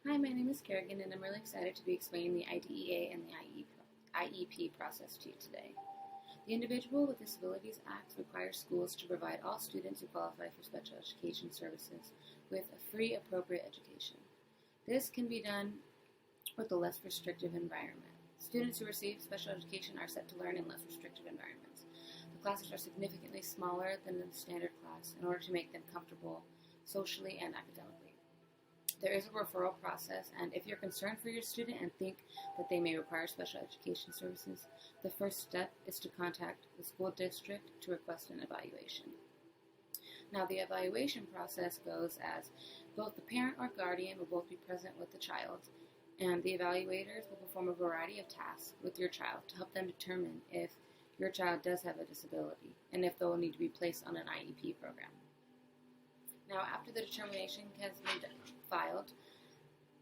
Hi, my name is Kerrigan, and I'm really excited to be explaining the IDEA and the IEP process to you today. The Individual with Disabilities Act requires schools to provide all students who qualify for special education services with a free, appropriate education. This can be done with a less restrictive environment. Students who receive special education are set to learn in less restrictive environments. The classes are significantly smaller than the standard class in order to make them comfortable socially and academically. There is a referral process, and if you're concerned for your student and think that they may require special education services, the first step is to contact the school district to request an evaluation. Now, the evaluation process goes as both the parent or guardian will both be present with the child, and the evaluators will perform a variety of tasks with your child to help them determine if your child does have a disability and if they will need to be placed on an IEP program. Now, after the determination has been filed,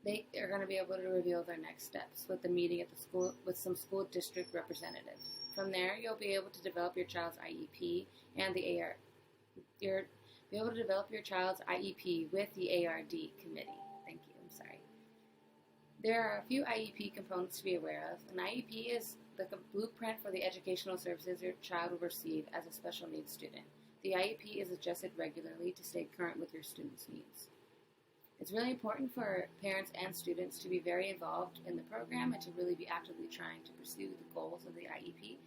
they are going to be able to reveal their next steps with the meeting at the school with some school district representative. From there, you'll be able to develop your child's IEP and the AR. You'll be able to develop your child's IEP with the ARD committee. Thank you. I'm sorry. There are a few IEP components to be aware of. An IEP is the blueprint for the educational services your child will receive as a special needs student. The IEP is adjusted regularly to stay current with your students' needs. It's really important for parents and students to be very involved in the program and to really be actively trying to pursue the goals of the IEP.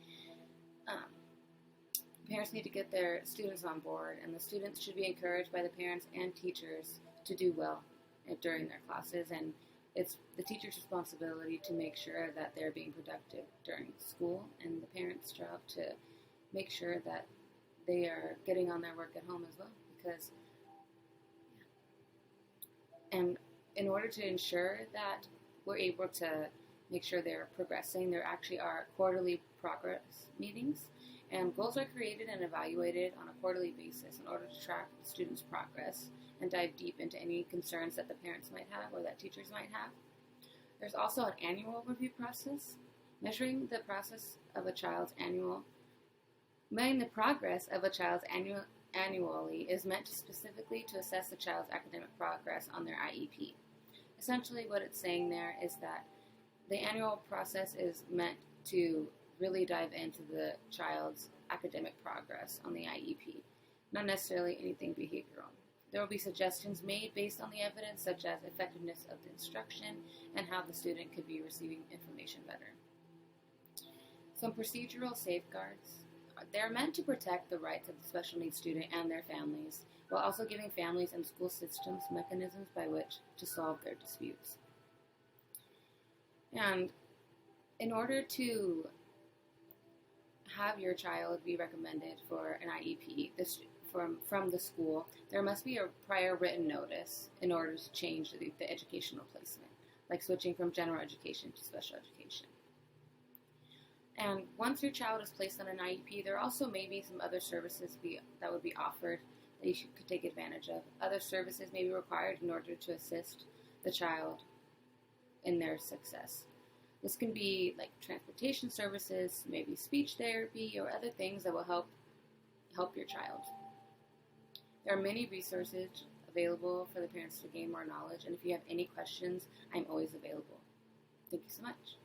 Parents need to get their students on board, and the students should be encouraged by the parents and teachers to do well during their classes, and it's the teacher's responsibility to make sure that they're being productive during school, and the parents' job to make sure that they are getting on their work at home as well, and in order to ensure that we're able to make sure they're progressing, there actually are quarterly progress meetings, and goals are created and evaluated on a quarterly basis in order to track the students' progress and dive deep into any concerns that the parents might have or that teachers might have. There's also an annual review process, measuring the progress of a child's annually is meant specifically to assess the child's academic progress on their IEP. Essentially, what it's saying there is that the annual process is meant to really dive into the child's academic progress on the IEP, not necessarily anything behavioral. There will be suggestions made based on the evidence, such as effectiveness of the instruction and how the student could be receiving information better. Some procedural safeguards. They're meant to protect the rights of the special needs student and their families, while also giving families and school systems mechanisms by which to solve their disputes. And in order to have your child be recommended for an IEP from the school, there must be a prior written notice in order to change the educational placement, like switching from general education to special education. And once your child is placed on an IEP, there also may be some other services that would be offered that you could take advantage of. Other services may be required in order to assist the child in their success. This can be like transportation services, maybe speech therapy, or other things that will help your child. There are many resources available for the parents to gain more knowledge, and if you have any questions, I'm always available. Thank you so much.